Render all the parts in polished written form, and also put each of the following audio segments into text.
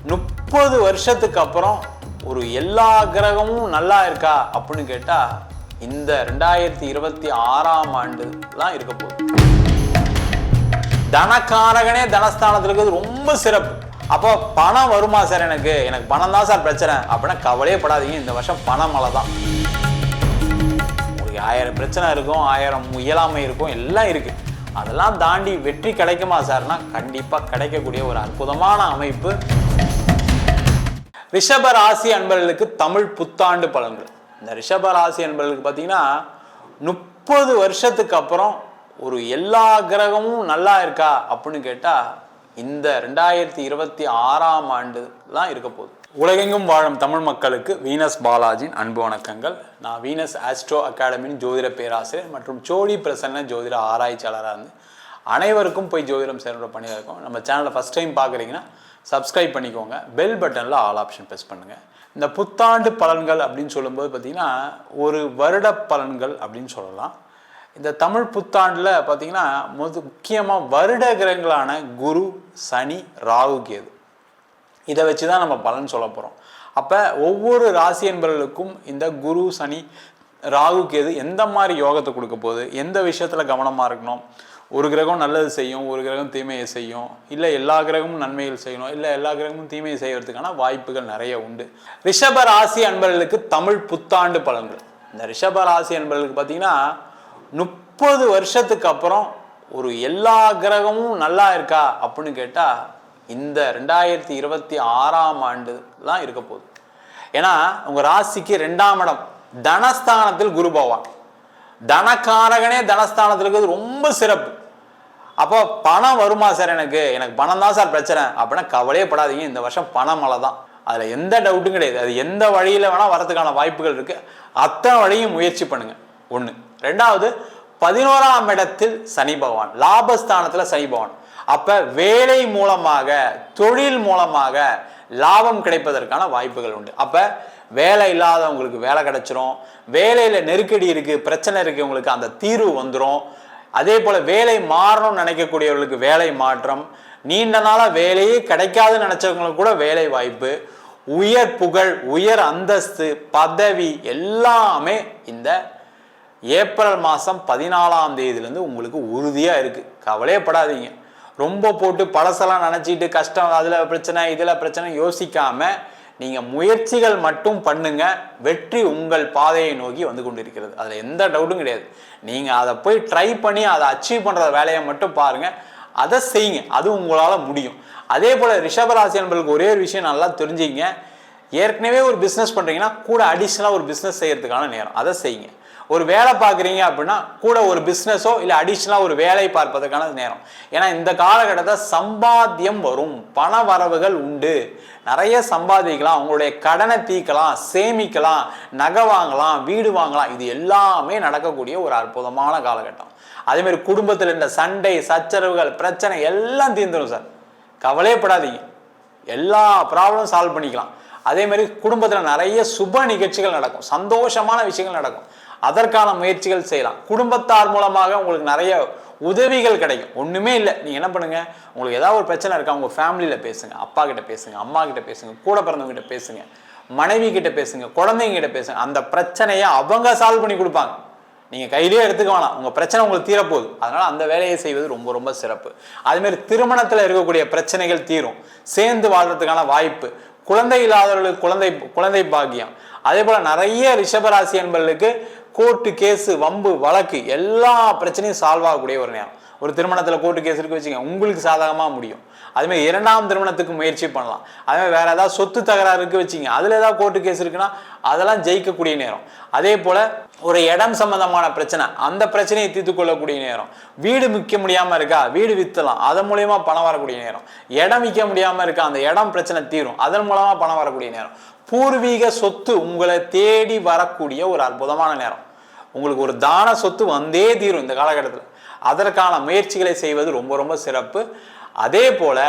30 வருஷத்துக்கு அப்புறம் ஒரு எல்லா கிரகமும் நல்லா இருக்கா அப்படின்னு கேட்டா இந்த 2026ஆம் ஆண்டு தான் இருக்க போகுது. தனக்காரகனே தனஸ்தானத்துல இருக்கிறது ரொம்ப சிறப்பு. அப்போ பணம் வருமா சார்? எனக்கு பணம் தான் சார் பிரச்சனை அப்படின்னா கவலையே படாதீங்க. இந்த வருஷம் பணம் மழை தான். உங்களுக்கு 1000 பிரச்சனை இருக்கும், 1000 இயலாமை இருக்கும், எல்லாம் இருக்கு. அதெல்லாம் தாண்டி வெற்றி கிடைக்குமா சார்னா கண்டிப்பா கிடைக்கக்கூடிய ஒரு அற்புதமான அமைப்பு. ரிஷப ராசி அன்பர்களுக்கு தமிழ் புத்தாண்டு பலன்கள். இந்த ரிஷப ராசி அன்பர்களுக்கு பார்த்தீங்கன்னா 30 வருஷத்துக்கு அப்புறம் ஒரு எல்லா கிரகமும் நல்லா இருக்கா அப்படின்னு கேட்டா இந்த 2026ஆம் ஆண்டு தான் இருக்க போகுது. உலகெங்கும் வாழும் தமிழ் மக்களுக்கு வீனஸ் பாலாஜியின் அன்பு வணக்கங்கள். நான் வீனஸ் ஆஸ்ட்ரோ அகாடமியின் ஜோதிட பேராசிரியர் மற்றும் சோழி பிரசன்ன ஜோதிட ஆராய்ச்சியாளராக இருந்து அனைவருக்கும் போய் ஜோதிடம் சேர்ந்து பண்ணியிருக்கோம். நம்ம சேனலை ஃபஸ்ட் டைம் பார்க்குறீங்கன்னா சப்ஸ்கிரைப் பண்ணிக்கோங்க. பெல் பட்டனில் ஆல் ஆப்ஷன் ப்ரெஸ் பண்ணுங்கள். இந்த புத்தாண்டு பலன்கள் அப்படின்னு சொல்லும்போது பார்த்தீங்கன்னா ஒரு வருட பலன்கள் அப்படின்னு சொல்லலாம். இந்த தமிழ் புத்தாண்டில் பார்த்தீங்கன்னா முக்கியமாக வருட கிரகங்களான குரு, சனி, ராகு, கேது இதை வச்சு தான் நம்ம பலன் சொல்ல போகிறோம். அப்போ ஒவ்வொரு ராசி என்பவர்களுக்கும் இந்த குரு, சனி, ராகு, கேது எந்த மாதிரி யோகத்தை கொடுக்க போகுது, எந்த விஷயத்தில் கவனமாக இருக்கணும், ஒரு கிரகம் நல்லது செய்யும், ஒரு கிரகம் தீமையை செய்யும், இல்லை எல்லா கிரகமும் நன்மைகள் செய்யணும், இல்லை எல்லா கிரகமும் தீமையை செய்யறதுக்கான வாய்ப்புகள் நிறைய உண்டு. ரிஷப ராசி அன்பர்களுக்கு தமிழ் புத்தாண்டு பலன்கள். இந்த ரிஷப ராசி அன்பர்களுக்கு பார்த்தீங்கன்னா 30 வருஷத்துக்கு அப்புறம் ஒரு எல்லா கிரகமும் நல்லா இருக்கா அப்படின்னு கேட்டால் இந்த 2026ஆம் ஆண்டு தான் இருக்க போகுது. ஏன்னா உங்கள் ராசிக்கு 2ஆம் இடம் தனஸ்தானத்தில் குரு பகவான். தனக்காரகனே தனஸ்தானத்தில் இருக்கிறது ரொம்ப சிறப்பு. அப்போ பணம் வருமா சார்? எனக்கு பணம் தான் சார் பிரச்சனை அப்படின்னா கவலையே படாதீங்க. இந்த வருஷம் பணம் மழை தான். அதில் எந்த டவுட்டும் கிடையாது. அது எந்த வழியில் வேணால் வரதுக்கான வாய்ப்புகள் இருக்குது. அத்தனை வழியும் முயற்சி பண்ணுங்க. ஒன்று. ரெண்டாவது, 11ஆம் இடத்தில் சனி பகவான், லாபஸ்தானத்தில் சனி பகவான். அப்போ வேலை மூலமாக, தொழில் மூலமாக லாபம் கிடைப்பதற்கான வாய்ப்புகள் உண்டு. அப்போ வேலை இல்லாதவங்களுக்கு வேலை கிடைச்சிரும். வேலையில் நெருக்கடி இருக்குது, பிரச்சனை இருக்குது, உங்களுக்கு அந்த தீர்வு வந்துடும். அதே போல் வேலை மாறணும்னு நினைக்கக்கூடியவர்களுக்கு வேலை மாற்றம், நீண்ட நாளாக வேலையே கிடைக்காதுன்னு நினச்சவங்களுக்கு கூட வேலை வாய்ப்பு, உயர் புகழ், உயர் அந்தஸ்து, பதவி எல்லாமே இந்த ஏப்ரல் மாதம் 14ஆம் தேதியிலேருந்து உங்களுக்கு உறுதியாக இருக்குது. கவலையே படாதீங்க. ரொம்ப போட்டு பழசெல்லாம் நினச்சிட்டு கஷ்டம், அதில் பிரச்சனை இதில் பிரச்சனை யோசிக்காமல் நீங்கள் முயற்சிகள் மட்டும் பண்ணுங்க. வெற்றி உங்கள் பாதையை நோக்கி வந்து கொண்டிருக்கிறது. அதில் எந்த டவுட்டும் கிடையாது. நீங்கள் அதை போய் ட்ரை பண்ணி அதை அச்சீவ் பண்ணுற வேலையை மட்டும் பாருங்கள், அதை செய்யுங்க. அது உங்களால் முடியும். அதே போல் ரிஷபராசி என்பதுக்கு ஒரே ஒரு விஷயம் நல்லா தெரிஞ்சுங்க. ஏற்கனவே ஒரு பிஸ்னஸ் பண்ணுறீங்கன்னா கூட அடிஷ்னலாக ஒரு பிஸ்னஸ் செய்யறதுக்கான நேரம், அதை செய்யுங்க. ஒரு வேலை பார்க்குறீங்க அப்படின்னா கூட ஒரு பிஸ்னஸோ இல்லை அடிஷ்னலாக ஒரு வேலை பார்ப்பதற்கான நேரம். ஏன்னா இந்த காலகட்டத்தில் சம்பாத்தியம் வரும், பண வரவுகள் உண்டு, நிறைய சம்பாதிக்கலாம், உங்களுடைய கடனை தீர்க்கலாம், சேமிக்கலாம், நகை வாங்கலாம், வீடு வாங்கலாம். இது எல்லாமே நடக்கக்கூடிய ஒரு அற்புதமான காலகட்டம். அதேமாதிரி குடும்பத்தில் இந்த சண்டை, சச்சரவுகள், பிரச்சனை எல்லாம் தீர்ந்துடும் சார். கவலையப்படாதீங்க. எல்லா ப்ராப்ளமும் சால்வ் பண்ணிக்கலாம். அதே மாதிரி குடும்பத்தில் நிறைய சுப நிகழ்ச்சிகள் நடக்கும், சந்தோஷமான விஷயங்கள் நடக்கும். அதற்கான முயற்சிகள் செய்யலாம். குடும்பத்தார் மூலமாக உங்களுக்கு நிறைய உதவிகள் கிடைக்கும். ஒன்றுமே இல்லை, நீங்கள் என்ன பண்ணுங்க, உங்களுக்கு ஏதாவது ஒரு பிரச்சனை இருக்கா, உங்கள் ஃபேமிலியில் பேசுங்க, அப்பா கிட்ட பேசுங்க, அம்மா கிட்ட பேசுங்க, கூட பிறந்தவங்க கிட்ட பேசுங்க, மனைவி கிட்ட பேசுங்க, குழந்தைங்க கிட்ட பேசுங்க. அந்த பிரச்சனையை அவங்க சால்வ் பண்ணி கொடுப்பாங்க. நீங்கள் கையிலேயே எடுத்துக்க வேணாம், உங்கள் பிரச்சனை உங்களுக்கு தீரப்போகுது. அதனால் அந்த வேலையை செய்வது ரொம்ப ரொம்ப சிறப்பு. அதுமாரி திருமணத்தில் இருக்கக்கூடிய பிரச்சனைகள் தீரும், சேர்ந்து வாழ்றதுக்கான வாய்ப்பு, குழந்தை இல்லாதவர்களுக்கு குழந்தை பாக்கியம். அதே போல் நிறைய ரிஷபராசி என்பவர்களுக்கு கோர்ட்டு கேஸு, வம்பு வழக்கு எல்லா பிரச்சனையும் சால்வ் ஆகக்கூடிய ஒரு நேரம். ஒரு திருமணத்தில் கோர்ட்டு கேஸ் இருக்கு வச்சுங்க, உங்களுக்கு சாதகமாக முடியும். அதுமாதிரி 2ஆம் திருமணத்துக்கு முயற்சி பண்ணலாம். அதுமாதிரி வேறு ஏதாவது சொத்து தகராறு இருக்கு வச்சுங்க, அதில் ஏதாவது கோர்ட்டு கேஸ் இருக்குன்னா அதெல்லாம் ஜெயிக்கக்கூடிய நேரம். அதே போல் ஒரு இடம் சம்பந்தமான பிரச்சனை, அந்த பிரச்சனையை தீர்த்து கொள்ளக்கூடிய நேரம். வீடு விற்க முடியாமல் இருக்கா, வீடு விற்றலாம், அதன் மூலயமா பணம் வரக்கூடிய நேரம். இடம் விற்க முடியாமல் இருக்கா, அந்த இடம் பிரச்சனை தீரும், அதன் மூலமாக பணம் வரக்கூடிய நேரம். பூர்வீக சொத்து உங்களை தேடி வரக்கூடிய ஒரு அற்புதமான நேரம். உங்களுக்கு ஒரு தான சொத்து வந்தே தீரும் இந்த காலகட்டத்தில். அதற்கான முயற்சிகளை செய்வது ரொம்ப ரொம்ப சிறப்பு. அதே போல்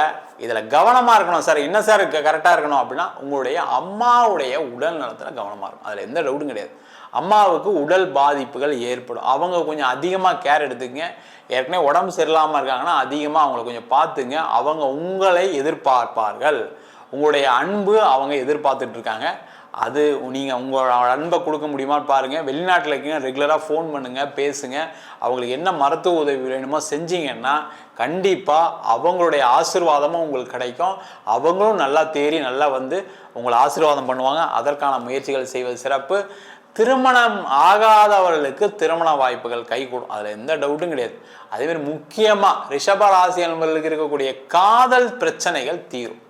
இதில் கவனமாக இருக்கணும் சார். என்ன சார் கரெக்டாக இருக்கணும் அப்படின்னா உங்களுடைய அம்மாவுடைய உடல் நலத்தில் கவனமாக இருக்கும். அதில் எந்த டவுட்டும் கிடையாது. அம்மாவுக்கு உடல் பாதிப்புகள் ஏற்படும். அவங்க கொஞ்சம் அதிகமாக கேர் எடுத்துக்கங்க. ஏற்கனவே உடம்பு சரியில்லாமல் இருக்காங்கன்னா அதிகமாக அவங்கள கொஞ்சம் பார்த்துங்க. அவங்க உங்களை எதிர்பார்ப்பார்கள். உங்களுடைய அன்பு அவங்க எதிர்பார்த்துட்டு இருக்காங்க. அது நீங்கள் உங்களோட அன்பை கொடுக்க முடியுமான்னு பாருங்கள். வெளிநாட்டில் இருக்கீங்க, ரெகுலராக ஃபோன் பண்ணுங்கள், பேசுங்க. அவங்களுக்கு என்ன மருத்துவ உதவி வேணுமோ செஞ்சீங்கன்னா கண்டிப்பாக அவங்களுடைய ஆசீர்வாதமும் உங்களுக்கு கிடைக்கும். அவங்களும் நல்லா தேறி நல்லா வந்து உங்களை ஆசீர்வாதம் பண்ணுவாங்க. அதற்கான முயற்சிகள் செய்வது சிறப்பு. திருமணம் ஆகாதவர்களுக்கு திருமண வாய்ப்புகள் கைகூடும், அதில் எந்த டவுட்டும் கிடையாது. அதேமாதிரி முக்கியமாக ரிஷப ராசி என்பவர்களுக்கு இருக்கக்கூடிய காதல் பிரச்சனைகள் தீரும்.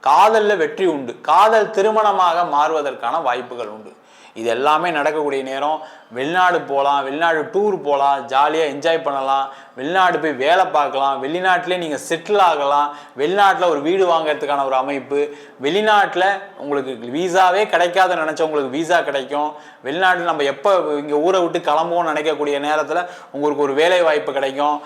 காதலில் வெற்றி உண்டு. காதல் திருமணமாக மாறுவதற்கான வாய்ப்புகள் உண்டு. இது எல்லாமே நடக்கக்கூடிய நேரம். வெளிநாடு போகலாம், வெளிநாடு டூர் போகலாம், ஜாலியாக என்ஜாய் பண்ணலாம், வெளிநாடு போய் வேலை பார்க்கலாம், வெளிநாட்டிலே நீங்கள் செட்டில் ஆகலாம், வெளிநாட்டில் ஒரு வீடு வாங்கிறதுக்கான ஒரு அமைப்பு, வெளிநாட்டில் உங்களுக்கு வீசாவே கிடைக்காத நினச்சவங்களுக்கு வீசா கிடைக்கும், வெளிநாட்டில் நம்ம எப்போ இங்கே ஊரை விட்டு கிளம்புவோம்னு நினைக்கக்கூடிய நேரத்தில் உங்களுக்கு ஒரு வேலை வாய்ப்பு கிடைக்கும்.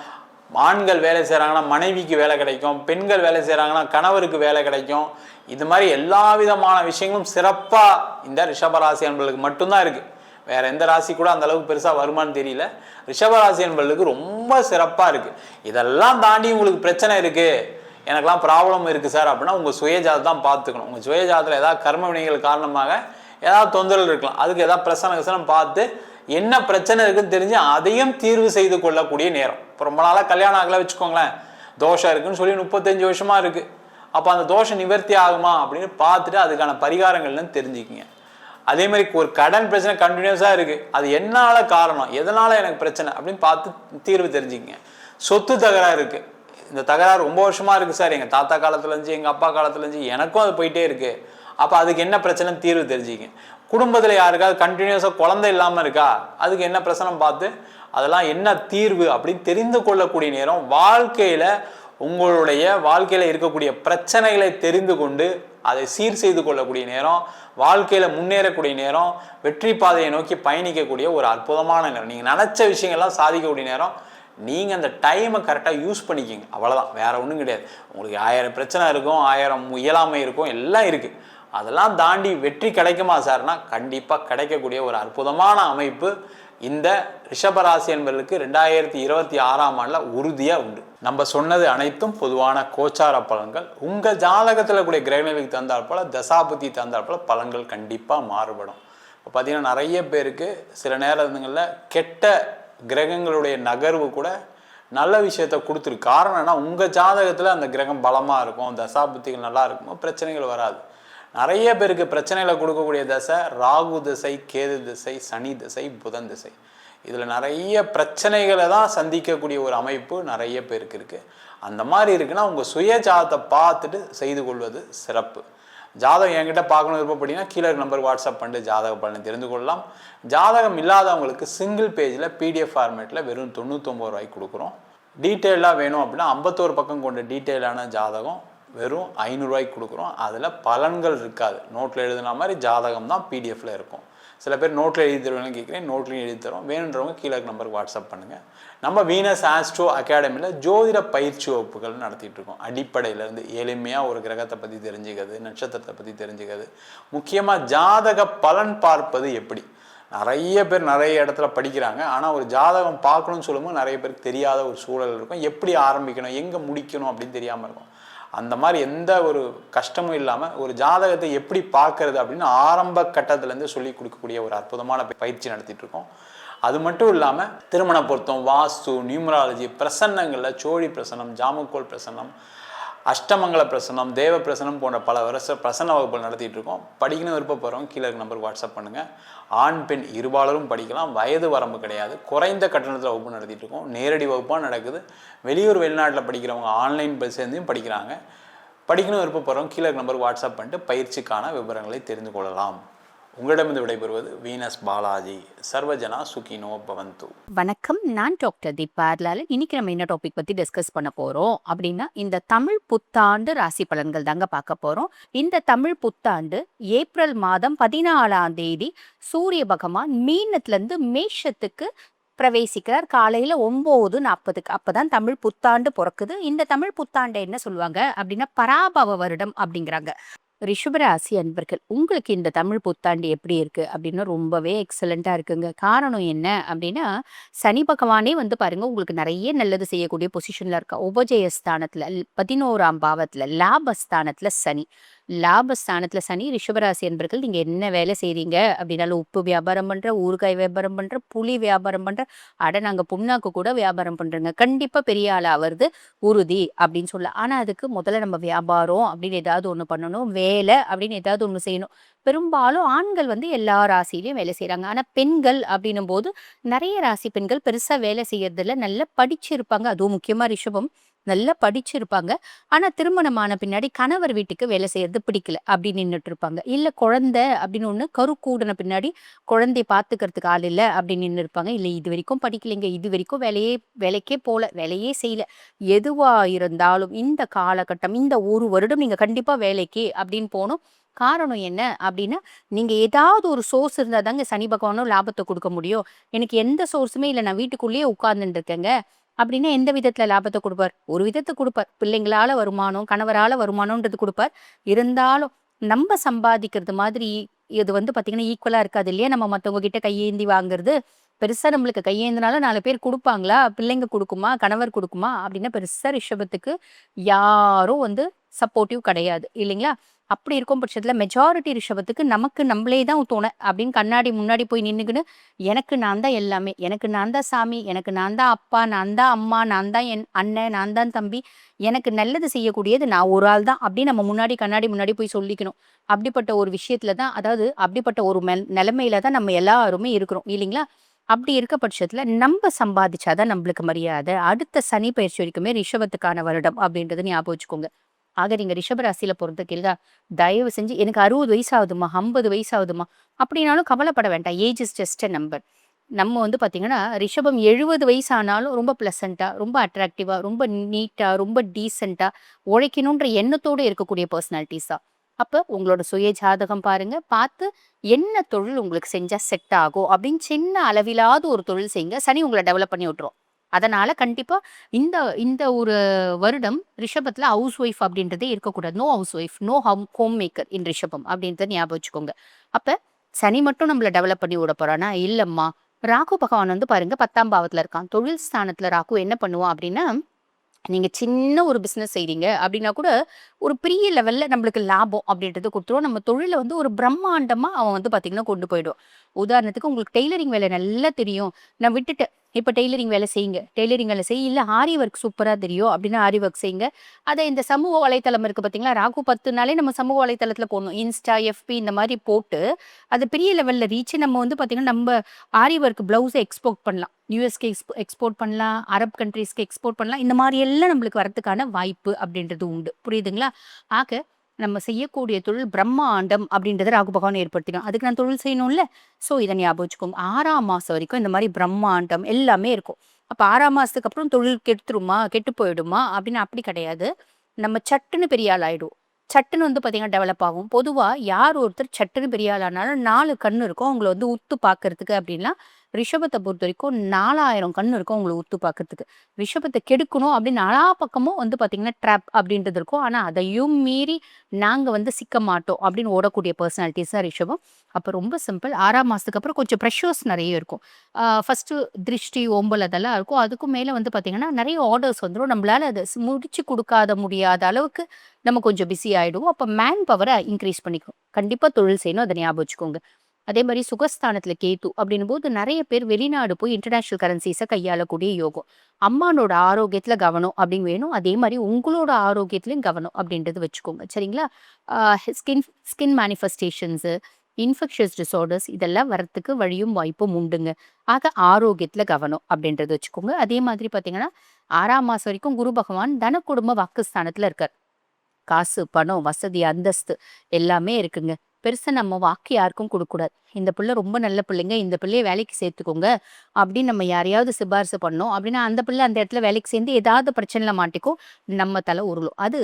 ஆண்கள் வேலை செய்கிறாங்கன்னா மனைவிக்கு வேலை கிடைக்கும், பெண்கள் வேலை செய்கிறாங்கன்னா கணவருக்கு வேலை கிடைக்கும். இது மாதிரி எல்லா விதமான விஷயங்களும் சிறப்பாக இந்த ரிஷபராசி என்பர்களுக்கு மட்டும்தான் இருக்குது. வேற எந்த ராசி கூட அந்த அளவுக்கு பெருசாக வருமானு தெரியல. ரிஷபராசி என்பர்களுக்கு ரொம்ப சிறப்பாக இருக்குது. இதெல்லாம் தாண்டி உங்களுக்கு பிரச்சனை இருக்குது, எனக்கெல்லாம் ப்ராப்ளம் இருக்குது சார் அப்படின்னா உங்கள் சுயஜாதம் தான் பார்த்துக்கணும். உங்கள் சுயஜாதத்தில் ஏதாவது கர்ம வினைகள் காரணமாக ஏதாவது தொந்தரவு இருக்கலாம். அதுக்கு ஏதாவது பிரச்சனை பார்த்து என்ன பிரச்சனை இருக்குன்னு தெரிஞ்சு அதையும் தீர்வு செய்து கொள்ளக்கூடிய நேரம். இப்போ ரொம்ப நாளாக கல்யாணம் ஆகலை வச்சுக்கோங்களேன், தோஷம் இருக்குன்னு சொல்லி 35 வருஷமா இருக்குது. அப்போ அந்த தோஷம் நிவர்த்தி ஆகுமா அப்படின்னு பார்த்துட்டு அதுக்கான பரிகாரங்கள்னு தெரிஞ்சுக்கிங்க. அதே மாதிரி ஒரு கடன் பிரச்சனை கண்டினியூஸாக இருக்குது, அது என்னால காரணம், எதனால் எனக்கு பிரச்சனை அப்படின்னு பார்த்து தீர்வு தெரிஞ்சுக்கிங்க. சொத்து தகராறு இருக்குது, இந்த தகராறு ரொம்ப வருஷமாக இருக்குது சார், எங்கள் தாத்தா காலத்துலேருந்து எங்கள் அப்பா காலத்துலேருந்து எனக்கும் அது போயிட்டே இருக்குது. அப்போ அதுக்கு என்ன பிரச்சனைன்னு தீர்வு தெரிஞ்சுக்கிங்க. குடும்பத்தில் யாருக்காவது கண்டினியூஸாக குழந்தை இல்லாமல் இருக்கா, அதுக்கு என்ன பிரச்சனை பார்த்து அதெல்லாம் என்ன தீர்வு அப்படின்னு தெரிந்து கொள்ளக்கூடிய நேரம். உங்களுடைய வாழ்க்கையில் இருக்கக்கூடிய பிரச்சனைகளை தெரிந்து கொண்டு அதை சீர் செய்து கொள்ளக்கூடிய நேரம். வாழ்க்கையில் முன்னேறக்கூடிய நேரம். வெற்றி பாதையை நோக்கி பயணிக்கக்கூடிய ஒரு அற்புதமான நேரம். நீங்கள் நினச்ச விஷயங்கள்லாம் சாதிக்கக்கூடிய நேரம். நீங்கள் அந்த டைமை கரெக்டாக யூஸ் பண்ணிக்கிங்க, அவ்வளோதான், வேற ஒன்றும் கிடையாது. உங்களுக்கு 1000 பிரச்சனை இருக்கும், 1000 இயலாமை இருக்கும், எல்லாம் இருக்குது. அதெல்லாம் தாண்டி வெற்றி கிடைக்குமா சார்னா கண்டிப்பாக கிடைக்கக்கூடிய ஒரு அற்புதமான அமைப்பு இந்த ரிஷபராசி என்பவர்களுக்கு 2026ஆம் ஆண்டில் உறுதியாக உண்டு. நம்ம சொன்னது அனைத்தும் பொதுவான கோச்சார பலன்கள். உங்கள் ஜாதகத்தில் கூடிய கிரகநிலைக்கு தந்தால் போல, தசாபுத்தி தந்தால் போல பலன்கள் கண்டிப்பாக மாறுபடும். இப்போ பார்த்தீங்கன்னா நிறைய பேருக்கு சில நேரங்களில் கெட்ட கிரகங்களுடைய நகர்வு கூட நல்ல விஷயத்த கொடுத்துருக்கு. காரணம்னா உங்கள் ஜாதகத்தில் அந்த கிரகம் பலமாக இருக்கும், தசாபுத்திகள் நல்லா இருக்குமோ பிரச்சனைகள் வராது. நிறைய பேருக்கு பிரச்சனைகளை கொடுக்கக்கூடிய திசை ராகு திசை, கேது திசை, சனி திசை, புதன் திசை. இதில் நிறைய பிரச்சனைகளை தான் சந்திக்கக்கூடிய ஒரு அமைப்பு நிறைய பேருக்கு இருக்குது. அந்த மாதிரி இருக்குன்னா உங்கள் சுய ஜாதத்தை பார்த்துட்டு செய்து கொள்வது சிறப்பு. ஜாதகம் என்கிட்ட பார்க்கணும் விருப்பப்பட்டீங்கன்னா கீழே நம்பர் வாட்ஸ்அப் பண்ணிட்டு ஜாதக பலனை தெரிந்து கொள்ளலாம். ஜாதகம் இல்லாதவங்களுக்கு சிங்கிள் பேஜில் PDF ஃபார்மேட்டில் வெறும் 99 ரூபாய்க்கு கொடுக்குறோம். டீட்டெயிலாக வேணும் அப்படின்னா 51 பக்கம் கொண்ட டீட்டெயிலான ஜாதகம் வெறும் 500 ரூபாய்க்கு கொடுக்குறோம். அதில் பலன்கள் இருக்காது, நோட்டில் எழுதுன மாதிரி ஜாதகம் தான் PDFல இருக்கும். சில பேர் நோட்டில் எழுதி தருவாங்கன்னு கேட்குறேன், நோட்லையும் எழுதி தரோம். வேணுன்றவங்க கீழே நம்பருக்கு வாட்ஸ்அப் பண்ணுங்கள். நம்ம வீனஸ் ஆஸ்ட்ரோ அகாடமியில் ஜோதிட பயிற்சி வகுப்புகள் நடத்திட்டு இருக்கோம். அடிப்படையிலேருந்து எளிமையாக ஒரு கிரகத்தை பற்றி தெரிஞ்சுக்கிறது, நட்சத்திரத்தை பற்றி தெரிஞ்சுக்கிறது, முக்கியமாக ஜாதக பலன் பார்ப்பது எப்படி. நிறைய பேர் நிறைய இடத்துல படிக்கிறாங்க, ஆனால் ஒரு ஜாதகம் பார்க்கணும்னு சொல்லும்போது நிறைய பேருக்கு தெரியாத ஒரு சூழல் இருக்கும். எப்படி ஆரம்பிக்கணும், எங்கே முடிக்கணும் அப்படின்னு தெரியாமல் இருக்கும். அந்த மாதிரி எந்த ஒரு கஷ்டமும் இல்லாமல் ஒரு ஜாதகத்தை எப்படி பார்க்கறது அப்படின்னு ஆரம்ப கட்டத்திலேருந்து சொல்லி கொடுக்கக்கூடிய ஒரு அற்புதமான பயிற்சி நடத்திட்டு இருக்கோம். அது மட்டும் இல்லாமல் திருமண பொருத்தம், வாஸ்து, நியூமராலஜி, பிரசன்னங்களில் சோழி பிரசன்னம், ஜாமுக்கோல் பிரசன்னம், அஷ்டமங்கல பிரசன்னம், தேவ பிரசனம் போன்ற பல வருஷ பிரசன்ன வகுப்புகள் நடத்திட்டு இருக்கோம். படிக்கணும் விருப்பப்படுறவங்க கீழே நம்பருக்கு வாட்ஸ்அப் பண்ணுங்கள். ஆண் பெண் இருபாலரும் படிக்கலாம், வயது வரம்பு கிடையாது. குறைந்த கட்டணத்தில் வகுப்பு நடத்திட்டு இருக்கோம். நேரடி வகுப்பாக நடக்குது. வெளியூர் வெளிநாட்டில் படிக்கிறவங்க ஆன்லைன் சேர்ந்தும் படிக்கிறாங்க. படிக்கணும் விருப்பப்படுறவங்க கீழே நம்பருக்கு வாட்ஸ்அப் பண்ணிட்டு பயிற்சிக்கான விவரங்களை தெரிந்து கொள்ளலாம். உங்களிடமிருந்து விடைபெறுவது வீனஸ் பாலாஜி. சர்வஜனா சுகினோ பவந்து. வணக்கம், நான் டாக்டர் தீபா. இன்னைக்கு நம்ம என்ன டாபிக் பத்தி டிஸ்கஸ் பண்ண போறோம் அப்படின்னா, இந்த தமிழ் புத்தாண்டு ராசி பலன்கள் தாங்க பார்க்க போறோம். இந்த தமிழ் புத்தாண்டு ஏப்ரல் மாதம் 14ஆம் தேதி சூரிய பகவான் மீனத்துல இருந்து மேஷத்துக்கு பிரவேசிக்கிறார். காலையில 9:40. அப்பதான் தமிழ் புத்தாண்டு பிறக்குது. இந்த தமிழ் புத்தாண்டை என்ன சொல்லுவாங்க அப்படின்னா பராபவ வருடம் அப்படிங்கிறாங்க. ரிஷபராசி அன்பர்கள், உங்களுக்கு இந்த தமிழ் புத்தாண்டு எப்படி இருக்கு அப்படின்னா ரொம்பவே எக்ஸலண்டா இருக்குங்க. காரணம் என்ன அப்படின்னா, சனி பகவானே பாருங்க உங்களுக்கு நிறைய நல்லது செய்யக்கூடிய பொசிஷன்ல இருக்கா. உபஜயஸ்தானத்துல 11ஆம் பாவத்துல லாபஸ்தானத்துல சனி. லாபஸ்தானத்துல சனி. ரிஷபராசி என்பர்கள் நீங்க என்ன வேலை செய்றீங்க அப்படின்னாலும், உப்பு வியாபாரம் பண்றேன், ஊறுகாய் வியாபாரம் பண்றேன், புளி வியாபாரம் பண்றேன், அட நாங்க புண்ணாக்கு கூட வியாபாரம் பண்றேங்க, கண்டிப்பா பெரிய ஆளா ஆவறது உறுதி அப்படின்னு சொல்லலாம். ஆனா அதுக்கு முதல்ல நம்ம வியாபாரம் அப்படின்னு ஏதாவது ஒண்ணு பண்ணணும், வேலை அப்படின்னு ஏதாவது ஒண்ணு செய்யணும். பெரும்பாலும் ஆண்கள் வந்து எல்லா ராசியிலயும் வேலை செய்றாங்க. ஆனா பெண்கள் அப்படின்னும் போது நிறைய ராசி பெண்கள் பெருசா வேலை செய்யறதில்ல. நல்லா படிச்சிருப்பாங்க. அதுவும் முக்கியமா ரிஷபம் நல்லா படிச்சிருப்பாங்க. ஆனா திருமணமான பின்னாடி கணவர் வீட்டுக்கு வேலை செய்யறது பிடிக்கல அப்படி நின்னுட்டு இருப்பாங்க. இல்ல குழந்தை அப்படின்னு ஒண்ணு கருக்கூடுன பின்னாடி குழந்தைய பாத்துக்கிறதுக்கு ஆள் இல்ல அப்படி நின்னு இருப்பாங்க. இல்ல இது வரைக்கும் படிக்கலைங்க, இது வரைக்கும் வேலைக்கே போல, வேலையே செய்யல. எதுவா இருந்தாலும் இந்த காலகட்டம், இந்த 1 வருடம் நீங்க கண்டிப்பா வேலைக்கு அப்படின்னு போணும். காரணம் என்ன அப்படின்னா, நீங்க ஏதாவது ஒரு சோர்ஸ் இருந்தா தாங்க சனி பகவானும் லாபத்த குடுக்க முடியும். எனக்கு எந்த சோர்ஸுமே இல்ல, நான் வீட்டுக்குள்ளேயே உட்கார்ந்துட்டு இருக்கேங்க அப்படின்னா, எந்த விதத்துல லாபத்த குடுப்பார்? ஒரு விதத்த குடுப்பார். பிள்ளைங்களால வருமானம், கணவரால வருமானம்ன்றது குடுப்பார். இருந்தாலும் நம்ம சம்பாதிக்கிறது மாதிரி இது வந்து பாத்தீங்கன்னா, ஈக்குவலா இருக்காது இல்லையா? நம்ம மத்தவங்க கிட்ட கையேந்தி வாங்குறது. பெருசா நம்மளுக்கு கையேந்தினாலும் 4 பேர் குடுப்பாங்களா? பிள்ளைங்க குடுக்குமா? கணவர் குடுக்குமா? அப்படின்னா பெருசா ரிஷபத்துக்கு யாரும் வந்து சப்போர்ட்டிவ் கிடையாது இல்லைங்களா? அப்படி இருக்கும் பட்சத்துல மெஜாரிட்டி ரிஷபத்துக்கு நமக்கு நம்மளே தான் துணை அப்படின்னு கண்ணாடி முன்னாடி போய் நின்னுக்கின்னு, எனக்கு நான் தான் எல்லாமே, எனக்கு நான் தான் சாமி, எனக்கு நான் தான் அப்பா, நான் தான் அம்மா, நான் தான் என் அண்ணன், நான் தான் தம்பி, எனக்கு நல்லது செய்யக்கூடியது நான் ஒரு ஆள் தான் அப்படின்னு நம்ம முன்னாடி கண்ணாடி முன்னாடி போய் சொல்லிக்கணும். அப்படிப்பட்ட ஒரு விஷயத்துல தான், அதாவது அப்படிப்பட்ட ஒரு நிலைமையில தான் நம்ம எல்லாருமே இருக்கிறோம் இல்லைங்களா? அப்படி இருக்க பட்சத்துல நம்ம சம்பாதிச்சாதான் நம்மளுக்கு மரியாதை. அடுத்த சனி பயிற்சி வரைக்குமே ரிஷபத்துக்கான வருடம் அப்படின்றத ஞாபகம் வச்சுக்கோங்க. ஆக நீங்க ரிஷப ராசியில பொறுத்தவரைக்கும் தயவு செஞ்சு எனக்கு 60 வயசு ஆகுதும்மா, 50 வயசு ஆகுதும்மா அப்படின்னாலும் கவலைப்பட வேண்டாம். Age is just a number. நம்ம வந்து பாத்தீங்கன்னா, ரிஷபம் 70 வயசு ஆனாலும் ரொம்ப பிளசன்ட்டா, ரொம்ப அட்ராக்டிவா, ரொம்ப நீட்டா, ரொம்ப டீசென்ட்டா உழைக்கணுன்ற எண்ணத்தோட இருக்கக்கூடிய பர்சனாலிட்டிஸ் தான். அப்ப உங்களோட சுய ஜாதகம் பாருங்க. பார்த்து என்ன தொழில் உங்களுக்கு செஞ்சா செட் ஆகும் அப்படின்னு சின்ன அளவிலாவது ஒரு தொழில் செய்யுங்க. சனி உங்கள டெவலப் பண்ணி விட்டுரும். அதனால கண்டிப்பா இந்த இந்த ஒரு வருடம் ரிஷபத்துல ஹவுஸ் ஒய்ஃப் அப்படின்றதே இருக்கக்கூடாது. No housewife, no homemaker in ரிஷபம் அப்படின்றத ஞாபகம் வச்சுக்கோங்க. அப்ப சனி மட்டும் நம்மள டெவலப் பண்ணி விட போறானா? இல்லம்மா. ராகு பகவான் வந்து பாருங்க 10ஆம் பாவத்துல இருக்கான். தொழில் ஸ்தானத்துல ராகு என்ன பண்ணுவான் அப்படின்னா, நீங்க சின்ன ஒரு பிசினஸ் செய்றீங்க அப்படின்னா கூட, ஒரு பெரிய லெவல்ல நம்மளுக்கு லாபம் அப்படின்றது குடுத்துருவோம். நம்ம தொழில வந்து ஒரு பிரம்மாண்டமா அவன் வந்து பார்த்தீங்கன்னா கொண்டு போயிடுவான். உதாரணத்துக்கு உங்களுக்கு டெய்லரிங் வேலை நல்லா தெரியும். நான் விட்டுட்டேன். இப்ப டெய்லரிங் வேலை செய்யுங்க. டெய்லரிங் வேலை செய் இல்ல ஆரி ஒர்க் சூப்பரா தெரியும் அப்படின்னா ஆரி ஒர்க் செய்யுங்க. அத இந்த சமூக வலைத்தளம் இருக்கு பார்த்தீங்களா? ராகு 10னாலே நம்ம சமூக வலைத்தளத்துல போடணும். இன்ஸ்டா, எஃபி இந்த மாரி போட்டு, அது பெரிய லெவல்ல ரீச் நம்ம வந்து பார்த்தீங்கன்னா, நம்ம ஆரி ஒர்க் ப்ளவுஸ எக்ஸ்போர்ட் பண்ணலாம். யுஎஸ்க்கு எக்ஸ்போர்ட் பண்ணலாம். அரப் கண்ட்ரீஸ்க்கு எக்ஸ்போர்ட் பண்ணலாம். இந்த மாரி எல்லாம் நம்மளுக்கு வரதுக்கான வாய்ப்பு அப்படின்றது உண்டு. புரியுதுங்களா? ஆக நம்ம செய்யக்கூடிய தொழில் பிரம்மாண்டம் அப்படின்றத ராகு பகவான் ஏற்படுத்திடும். அதுக்கு நான் தொழில் செய்யணும்ல. ஸோ இத ஞாபகம் வச்சுக்கோங்க. 6ஆம் மாசம் வரைக்கும் இந்த மாரி பிரம்மாண்டம் எல்லாமே இருக்கும். அப்ப 6ஆம் மாசத்துக்கு அப்புறம் தொழில் கெடுத்துருமா? கெட்டு போயிடுமா? அப்படின்னு அப்படி கிடையாது. நம்ம சட்டுன்னு பெரிய ஆள் ஆயிடுவோம். சட்டுன்னு வந்து பார்த்தீங்கன்னா டெவலப் ஆகும். பொதுவா யார் ஒருத்தர் சட்டுன்னு பெரிய ஆள் ஆனாலும் 4 கண்ணு இருக்கும். அவங்கள வந்து உத்து பார்க்கறதுக்கு அப்படின்னா, ரிஷபத்த பொறுத்தவரைக்கும் 4000 கண்ணு இருக்கும் அவங்கள உத்து பார்க்கறதுக்கு. ரிஷபத்த கெடுக்கணும் அப்படின்னு நாலா பக்கமும் வந்து பார்த்தீங்கன்னா, ட்ராப் அப்படின்றது இருக்கும். ஆனா அதையும் மீறி நாங்க வந்து சிக்க மாட்டோம் அப்படின்னு ஓடக்கூடிய பர்சனாலிட்டிஸ் தான் ரிஷபம். அப்ப ரொம்ப சிம்பிள். 6ஆம் மாசத்துக்கு அப்புறம் கொஞ்சம் ப்ரெஷர்ஸ் நெறைய இருக்கும். ஃபர்ஸ்ட்டு திருஷ்டி, ஓம்பல் அதெல்லாம் இருக்கும். அதுக்கும் மேல வந்து பார்த்தீங்கன்னா, நெறைய ஆர்டர்ஸ் வந்துரும். நம்மளால அத முடிச்சு குடுக்காத முடியாத அளவுக்கு நம்ம கொஞ்சம் பிஸி ஆயிடுவோம். அப்ப மேன் பவர இன்கிரீஸ் பண்ணிக்கும். கண்டிப்பா தொழில் செய்யணும். அத ஞாபகம் வச்சுக்கோங்க. அதே மாரி சுகஸ்தானத்துல கேது அப்படின்னும்போது நெறைய பேர் வெளிநாடு போய் இன்டர்நேஷனல் கரன்சிஸ கையாளக்கூடிய யோகம். அம்மானோட ஆரோக்கியத்துல கவனம் அப்படின்னு வேணும். அதே மாரி உங்களோட ஆரோக்கியத்திலயும் கவனம் அப்படின்றது வச்சுக்கோங்க. சரிங்களா? ஆ ஸ்கின் ஸ்கின் மேனிஃபெஸ்டேஷன்ஸு, இன்ஃபெக்ஷியஸ் டிஸார்டர்ஸ் இதெல்லாம் வரத்துக்கு வழியும் வாய்ப்பும் உண்டுங்க. ஆக ஆரோக்கியத்துல கவனம் அப்படின்றத வச்சுக்கோங்க. அதே மாதிரி பார்த்தீங்கன்னா, 6ஆம் மாசம் வரைக்கும் குரு பகவான் தன, குடும்ப, வாக்குஸ்தானத்துல இருக்கார். காசு, பணம், வசதி, அந்தஸ்து எல்லாமே இருக்குங்க. பெருசா நம்ம வாக்கு யாருக்கும் குடுக்கக்கூடாது. இந்த பிள்ளை ரொம்ப நல்ல பிள்ளைங்க. இந்த பிள்ளைய வேலைக்கு சேர்த்துக்கோங்க. அப்படின்னு நம்ம யாரையாவது சிபாரிசு பண்ணோம் அப்படின்னா, அந்த பிள்ளை அந்த இடத்துல வேலைக்கு சேர்ந்து ஏதாவது பிரச்சனையில மாட்டிக்கும். நம்ம தலை உருளும். அது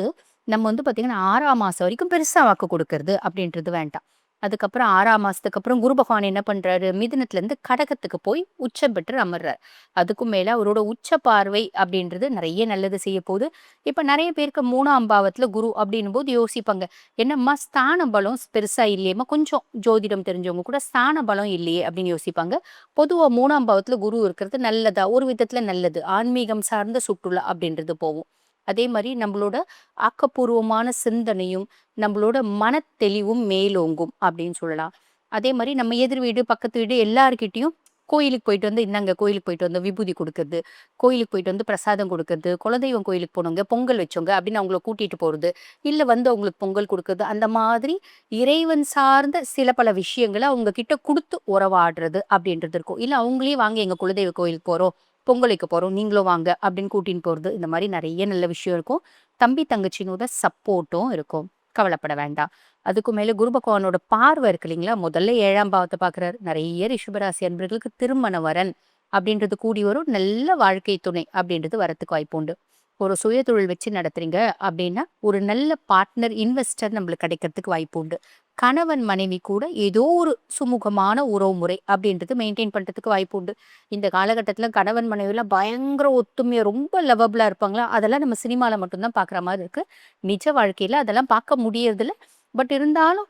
நம்ம வந்து பார்த்தீங்கன்னா, 6ஆம் மாசம் வரைக்கும் பெருசா வாக்கு குடுக்கறது அப்படின்றது வேண்டாம். அதுக்கப்புறம் 6ஆம் மாசத்துக்கு அப்புறம் குரு பகவான் என்ன பண்றாரு? மிதுனத்துலருந்து கடகத்துக்கு போய் உச்சம் பெற்று அமர்றார். அதுக்கும் மேல அவரோட உச்ச பார்வை அப்படின்றது நெறைய நல்லது செய்ய போகுது. இப்ப நெறைய பேருக்கு 3ஆம் பாவத்துல குரு அப்படின்னும்போது யோசிப்பாங்க. என்னம்மா ஸ்தான பலம் பெருசா இல்லையேம்மா, கொஞ்சம் ஜோதிடம் தெரிஞ்சவங்க கூட ஸ்தான பலம் இல்லையே அப்படின்னு யோசிப்பாங்க. பொதுவா 3ஆம் பாவத்துல குரு இருக்கிறது நல்லதா? ஒரு விதத்துல நல்லது. ஆன்மீகம் சார்ந்த சுற்றுலா அப்படின்றது போகும். அதே மாதிரி நம்மளோட ஆக்கப்பூர்வமான சிந்தனையும் நம்மளோட மனத்தெளிவும் மேலோங்கும் அப்படின்னு சொல்லலாம். அதே மாதிரி நம்ம எதிர் வீடு பக்கத்து வீடு எல்லாருக்கிட்டையும் கோயிலுக்கு போயிட்டு வந்து இந்தாங்க கோயிலுக்கு போயிட்டு வந்து விபூதி கொடுக்கறது, கோயிலுக்கு போயிட்டு வந்து பிரசாதம் கொடுக்கறது, குலதெய்வம் கோயிலுக்கு போனவங்க பொங்கல் வச்சவங்க அப்படின்னு அவங்கள கூட்டிட்டு போறது, இல்ல வந்து அவங்களுக்கு பொங்கல் கொடுக்கறது, அந்த மாதிரி இறைவன் சார்ந்த சில பல விஷயங்களை அவங்க கிட்ட கொடுத்து உறவாடுறது அப்படின்றது இருக்கும். இல்ல அவங்களே வாங்க எங்க குலதெய்வ கோயிலுக்கு போறோம், பொங்கல் வைக்க போறோம், நீங்களும் வாங்க அப்படின்னு கூட்டின்னு போறது, இந்த மாதிரி நிறைய நல்ல விஷயம் இருக்கும். தம்பி தங்கச்சினோட சப்போர்ட்டும் இருக்கும். கவலைப்பட வேண்டாம். அதுக்கும் மேல குரு பகவானோட பார்வை இருக்கு இல்லைங்களா, முதல்ல 7ஆம் பாவத்தை பார்க்குறாரு. நிறைய ரிஷபராசி அன்பர்களுக்கு திருமண வரன் அப்படின்றது கூடி வரும். நல்ல வாழ்க்கை துணை அப்படின்றது வரத்துக்கு வாய்ப்பு உண்டு. ஒரு சுயதொழில் வச்சு நடத்துறீங்க அப்படின்னா ஒரு நல்ல பார்ட்னர் இன்வெஸ்டர் நம்மளுக்கு கிடைக்கிறதுக்கு வாய்ப்பு உண்டு. கணவன் மனைவி கூட ஏதோ ஒரு சுமூகமான உறவு முறை அப்படின்றது மெயின்டைன் பண்றதுக்கு வாய்ப்பு உண்டு. இந்த காலகட்டத்துல கணவன் மனைவிலாம் பயங்கர ஒத்துமையா ரொம்ப லவபிளா இருப்பாங்களா, அதெல்லாம் நம்ம சினிமால மட்டும்தான் பார்க்குற மாதிரி இருக்கு. நிஜ வாழ்க்கையில அதெல்லாம் பார்க்க முடியறதில்ல. பட் இருந்தாலும்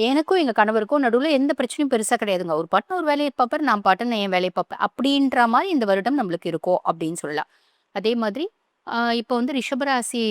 எனக்கும் எங்க கணவருக்கும் நடுவுல எந்த பிரச்சனையும் பெருசா கிடையாதுங்க. ஒரு பாட்டுன்னு ஒரு வேலையை பார்ப்பாரு, நான் பாட்டுன்னு என் வேலையை பார்ப்பேன். அப்படின்ற மாதிரி இந்த வருடம் நம்மளுக்கு இருக்கும் அப்படின்னு சொல்லலாம். அதே மாதிரி இப்போ வந்து ரிஷபராசி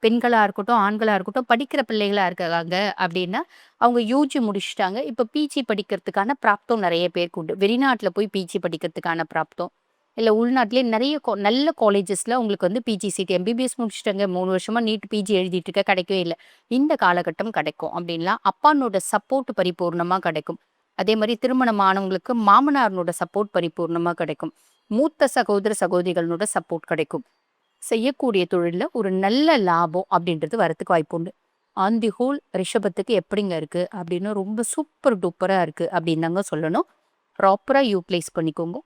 பெண்களா இருக்கட்டும், ஆண்களா இருக்கட்டும், படிக்கிற பிள்ளைகளா இருக்காங்க அப்படின்னா, அவங்க யூஜி முடிச்சுட்டாங்க. இப்போ பிஜி படிக்கிறதுக்கான பிராப்தம் நிறைய பேருக்கு உண்டு. வெளிநாட்டுல போய் பிஜி படிக்கிறதுக்கான பிராப்தம், இல்ல உள்நாட்டிலேயே நிறைய நல்ல காலேஜஸ்ல உங்களுக்கு வந்து பிஜி சீட் எம்பிபிஎஸ் முடிச்சுட்டாங்க, 3 வருஷமா நீட் பிஜி எழுதிட்டு இருக்க, கிடைக்கவே இல்ல. இந்த காலகட்டம் கிடைக்கும் அப்படின்லாம் அப்பானோட சப்போர்ட் பரிபூர்ணமா கிடைக்கும். அதே மாதிரி திருமணம் ஆனவங்களுக்கு மாமனாரனோட சப்போர்ட் பரிபூர்ணமா கிடைக்கும். மூத்த சகோதர சகோதரிகளோட சப்போர்ட் கிடைக்கும். செய்யக்கூடிய தொழில்ல ஒரு நல்ல லாபம் அப்படின்றது வரத்துக்கு வாய்ப்பு உண்டு. ஆன் தி ஹோல் ரிஷபத்துக்கு எப்படிங்க இருக்கு அப்படின்னு ரொம்ப சூப்பர் டூப்பரா இருக்கு அப்படின்னு தாங்க சொல்லணும். ப்ராப்பரா யூட்டிலைஸ் பண்ணிக்கோங்க.